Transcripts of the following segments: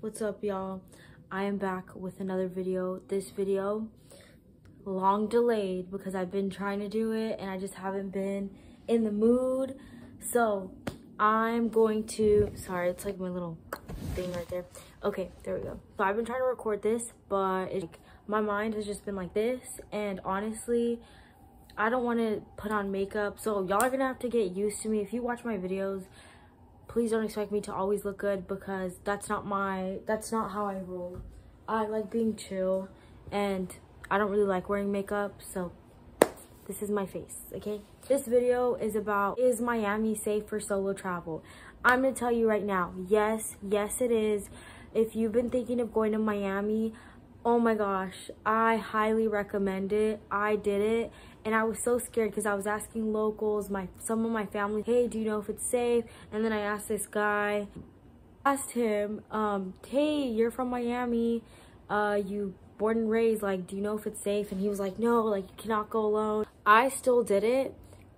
What's up, y'all? I am back with another video. This video, long delayed because I've been trying to do it and I just haven't been in the mood. So I'm going to, sorry, it's like my little thing right there. Okay, there we go. So I've been trying to record this, but my mind has just been like this. And honestly, I don't want to put on makeup. So y'all are gonna have to get used to me. If you watch my videos, please don't expect me to always look good because that's not how I roll. I like being chill and I don't really like wearing makeup, so this is my face, okay? This video is about, is Miami safe for solo travel? I'm gonna tell you right now, yes it is. If you've been thinking of going to Miami, oh my gosh, I highly recommend it. I did it and I was so scared because I was asking locals, some of my family, hey, do you know if it's safe? And then I asked this guy, asked him, hey, you're from Miami, you born and raised, like, do you know if it's safe? And he was like, no, like, you cannot go alone. I still did it.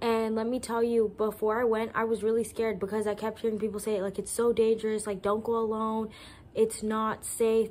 And let me tell you, before I went, I was really scared because I kept hearing people say, like, it's so dangerous, like, don't go alone, it's not safe.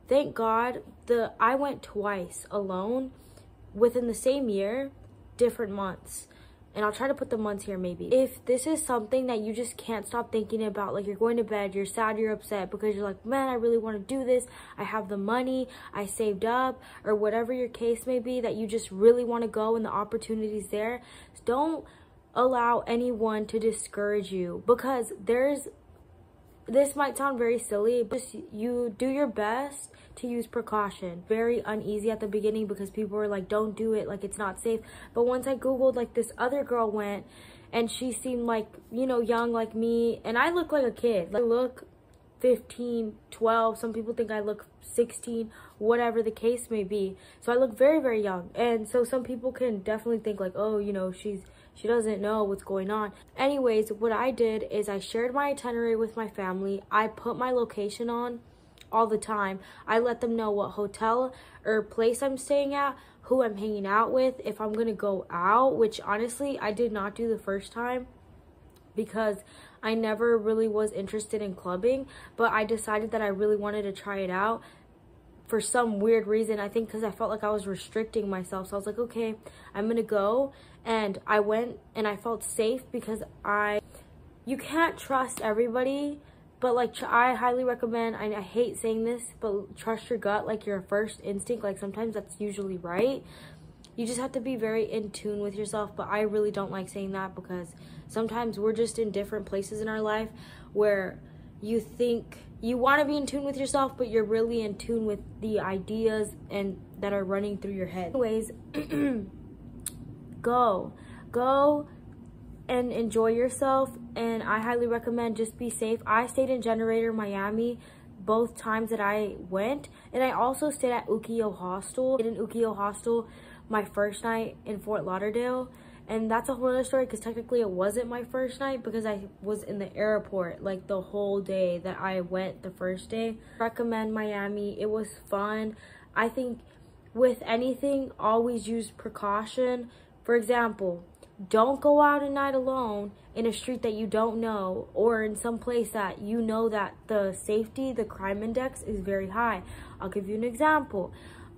Thank God, I went twice alone within the same year, different months. And I'll try to put the months here maybe. If this is something that you just can't stop thinking about, like you're going to bed, you're sad, you're upset because you're like, man, I really want to do this. I have the money, I saved up, or whatever your case may be, that you just really want to go and the opportunity's there. Don't allow anyone to discourage you because this might sound very silly, but you do your best to use precaution. Very uneasy at the beginning because people were like, don't do it, like it's not safe. But once I Googled, like this other girl went and she seemed like, you know, young like me, and I look like a kid. Like, I look 15, 12, some people think I look 16, whatever the case may be. So I look very, very young. And so some people can definitely think like, oh, you know, she doesn't know what's going on. Anyways, what I did is I shared my itinerary with my family. I put my location on all the time. I let them know what hotel or place I'm staying at, who I'm hanging out with, if I'm gonna go out, which honestly I did not do the first time because I never really was interested in clubbing, but I decided that I really wanted to try it out for some weird reason. I think because I felt like I was restricting myself. So I was like, okay, I'm gonna go. And I went and I felt safe because you can't trust everybody, but like I highly recommend, I hate saying this, but trust your gut, like your first instinct. Like sometimes that's usually right. You just have to be very in tune with yourself, but I really don't like saying that because sometimes we're just in different places in our life where you think you want to be in tune with yourself, but you're really in tune with the ideas and that are running through your head. Anyways, go and enjoy yourself, and I highly recommend just be safe. I stayed in Generator, Miami, both times that I went, and I also stayed at Ukiyo Hostel. In Ukiyo Hostel my first night in Fort Lauderdale, and that's a whole other story because technically it wasn't my first night because I was in the airport like the whole day that I went the first day. Recommend Miami. It was fun. I think with anything, always use precaution. For example, don't go out at night alone in a street that you don't know or in some place that you know that the crime index is very high. I'll give you an example.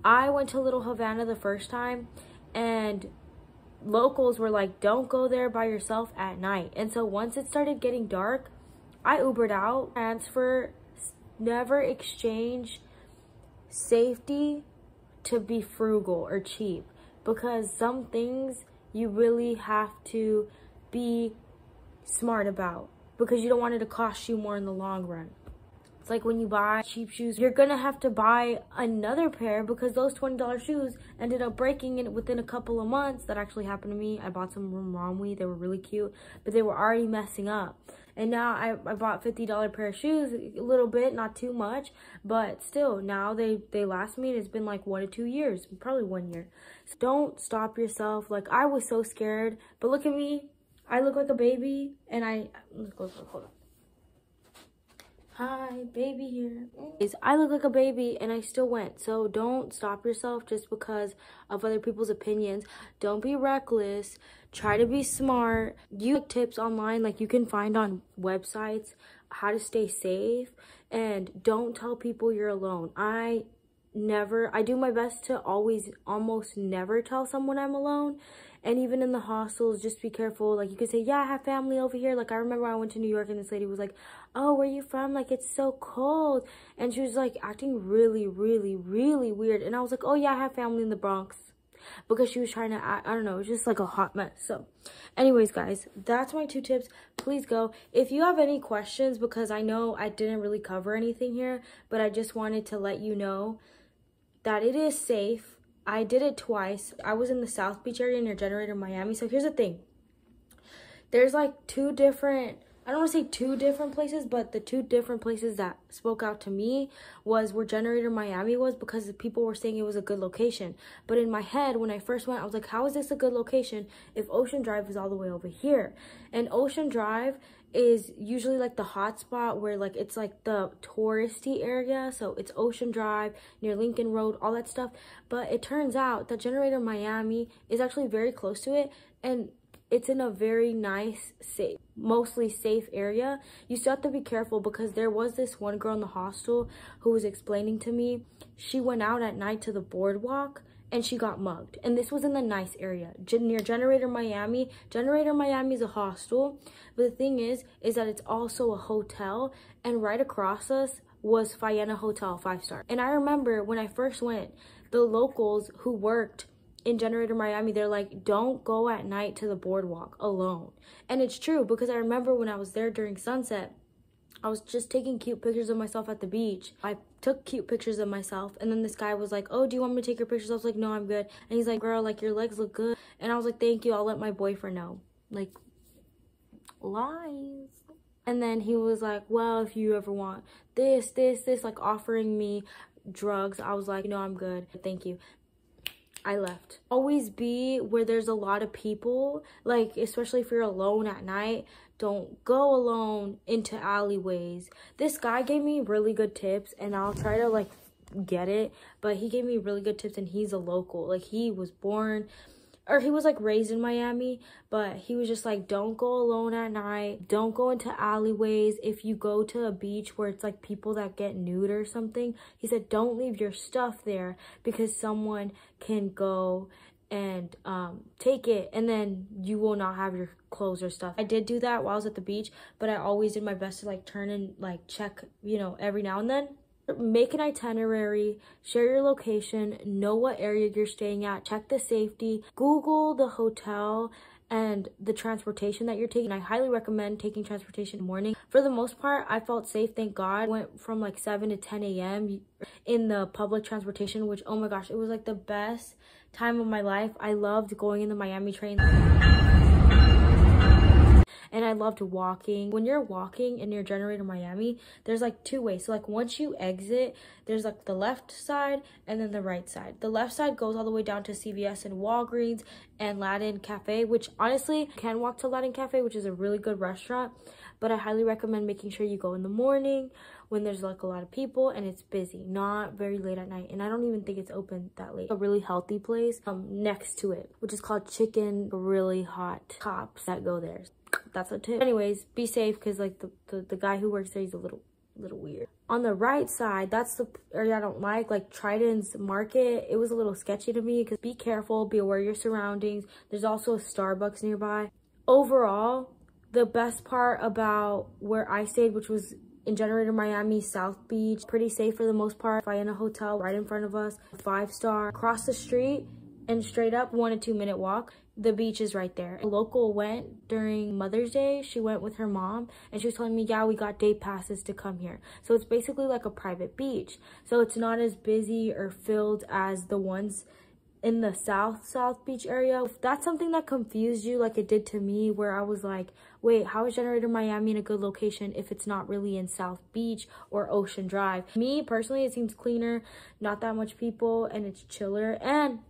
I went to Little Havana the first time and locals were like, don't go there by yourself at night. And so once it started getting dark, I Ubered out. Transfer, never exchange safety to be frugal or cheap, because some things you really have to be smart about because you don't want it to cost you more in the long run. It's like when you buy cheap shoes, you're gonna have to buy another pair because those $20 shoes ended up breaking in within a couple of months. That actually happened to me. I bought some from Romwe. They were really cute, but they were already messing up. And now I bought $50 pair of shoes, a little bit, not too much, but still now they last me, and it's been like 1 to 2 years, probably 1 year. So don't stop yourself. Like, I was so scared, but look at me. I look like a baby, and hold on. Hi, baby here. I look like a baby and I still went. So don't stop yourself just because of other people's opinions. Don't be reckless. Try to be smart. Use tips online, like you can find on websites how to stay safe, And don't tell people you're alone. I do my best to almost never tell someone I'm alone. And even in the hostels, just be careful. Like, you could say, yeah, I have family over here. Like, I remember I went to New York and this lady was like, oh, where you from? Like, it's so cold. And she was like acting really, really, really weird. And I was like, oh yeah, I have family in the Bronx. Because she was trying to act, I don't know, it was just like a hot mess. So anyways, guys, that's my 2 tips. Please go. If you have any questions, because I know I didn't really cover anything here, but I just wanted to let you know that it is safe. I did it twice. I was in the South Beach area near Generator, Miami. So here's the thing. There's like 2 different, I don't want to say 2 different places, but the 2 different places that spoke out to me was where Generator Miami was, because the people were saying it was a good location. But in my head, when I first went, I was like, how is this a good location if Ocean Drive is all the way over here? And Ocean Drive is usually like the hot spot where like it's like the touristy area. So it's Ocean Drive near Lincoln Road, all that stuff. But it turns out that Generator Miami is actually very close to it, and it's in a very nice, safe, mostly safe area. You still have to be careful, because there was this one girl in the hostel who was explaining to me, she went out at night to the boardwalk and she got mugged. And this was in the nice area near Generator Miami. Generator Miami is a hostel, but the thing is that it's also a hotel, and right across us was Faena Hotel 5-star. And I remember when I first went, the locals who worked in Generator Miami, they're like, don't go at night to the boardwalk alone. And it's true, because I remember when I was there during sunset, I was just taking cute pictures of myself at the beach. I took cute pictures of myself, and then this guy was like, oh, do you want me to take your pictures? I was like, no, I'm good. And he's like, girl, like, your legs look good. And I was like, thank you, I'll let my boyfriend know. Like, lies. And then he was like, well, if you ever want this, like offering me drugs. I was like, no, I'm good, thank you. I left. Always be where there's a lot of people, like especially if you're alone at night. Don't go alone into alleyways. This guy gave me really good tips, and I'll try to like get it, but he gave me really good tips, and he's a local. Like, he was born, or he was like raised in Miami, but he was just like, don't go alone at night, don't go into alleyways. If you go to a beach where it's like people that get nude or something, he said, don't leave your stuff there, because someone can go and take it, and then you will not have your clothes or stuff. I did do that while I was at the beach, but I always did my best to like turn and like check, you know, every now and then. Make an itinerary, share your location, know what area you're staying at, check the safety, Google the hotel and the transportation that you're taking. I highly recommend taking transportation in the morning. For the most part, I felt safe, thank God. Went from like 7 to 10 a.m. in the public transportation, which, oh my gosh, it was like the best time of my life. I loved going in the Miami train. And I loved walking. When you're walking in your Generator Miami, there's like 2 ways. So like once you exit, there's like the left side and then the right side. The left side goes all the way down to CVS and Walgreens and Latin Cafe, which honestly, you can walk to Latin Cafe, which is a really good restaurant. But I highly recommend making sure you go in the morning when there's like a lot of people and it's busy, not very late at night. And I don't even think it's open that late. A really healthy place next to it, which is called Chicken, really hot cops that go there. That's a tip. Anyways, be safe, because like the guy who works there, he's a little weird. On the right side, that's the area I don't like Trident's Market. It was a little sketchy to me, because be careful, be aware of your surroundings. There's also a Starbucks nearby. Overall, the best part about where I stayed, which was in Generator Miami, South Beach, pretty safe for the most part. Faena Hotel right in front of us, 5-star. Across the street and straight up, 1 to 2 minute walk. The beach is right there. A local went during Mother's Day. She went with her mom, and she was telling me, yeah, we got day passes to come here. So it's basically like a private beach. So it's not as busy or filled as the ones in the South Beach area. If that's something that confused you like it did to me, where I was like, wait, how is Generator Miami in a good location if it's not really in South Beach or Ocean Drive? Me personally, it seems cleaner, not that much people, and it's chiller, and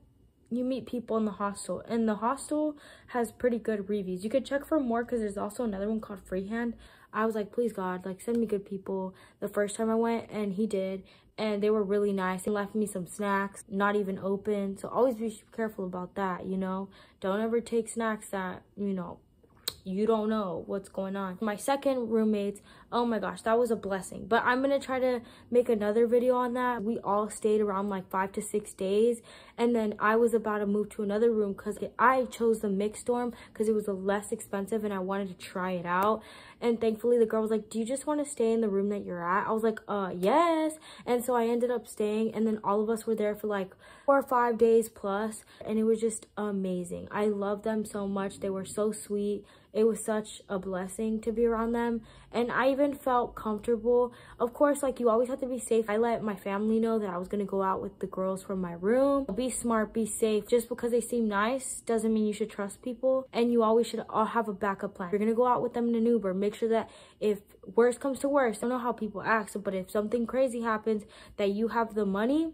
you meet people in the hostel, and the hostel has pretty good reviews. You could check for more, because there's also another one called Freehand. I was like, please God, like, send me good people the first time I went, and he did, and they were really nice. They left me some snacks, not even open, so always be careful about that, you know. Don't ever take snacks that, you know, you don't know what's going on. My second roommates, oh my gosh, that was a blessing. But I'm gonna try to make another video on that. We all stayed around like 5 to 6 days, and then I was about to move to another room because I chose the mixed dorm because it was less expensive and I wanted to try it out. And thankfully the girl was like, do you just want to stay in the room that you're at? I was like, yes. And so I ended up staying, and then all of us were there for like 4 or 5 days plus, and it was just amazing. I love them so much. They were so sweet. It was such a blessing to be around them, and I even felt comfortable. Of course, like, you always have to be safe. I let my family know that I was gonna go out with the girls from my room. Be smart, be safe. Just because they seem nice doesn't mean you should trust people, and you always should all have a backup plan. If you're gonna go out with them in an Uber, make sure that if worst comes to worst, I don't know how people act, but if something crazy happens, that you have the money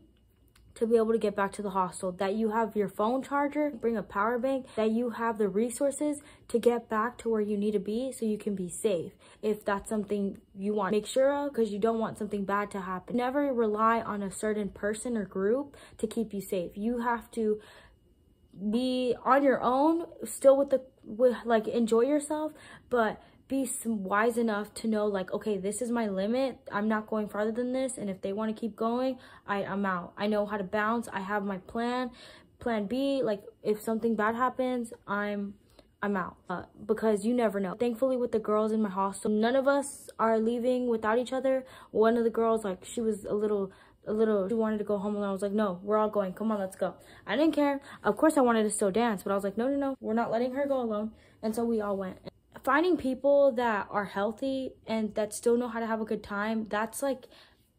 to be able to get back to the hostel, that you have your phone charger, bring a power bank, that you have the resources to get back to where you need to be so you can be safe if that's something you want. Make sure of, because you don't want something bad to happen. Never rely on a certain person or group to keep you safe. You have to be on your own, still like enjoy yourself, but be wise enough to know, like, okay, this is my limit. I'm not going farther than this, and if they want to keep going, I'm out. I know how to bounce. I have my plan B. Like, if something bad happens, I'm out, because you never know. Thankfully, with the girls in my hostel, none of us are leaving without each other. One of the girls, like, she was a little, she wanted to go home alone. I was like, no, we're all going. Come on, let's go. I didn't care. Of course, I wanted to still dance, but I was like, no, we're not letting her go alone. And so we all went. Finding people that are healthy and that still know how to have a good time, that's like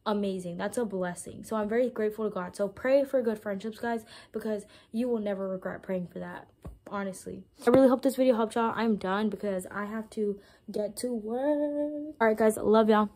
amazing. That's a blessing. So I'm very grateful to God. So pray for good friendships, guys, because you will never regret praying for that, honestly. I really hope this video helped y'all. I'm done because I have to get to work. All right, guys, love y'all.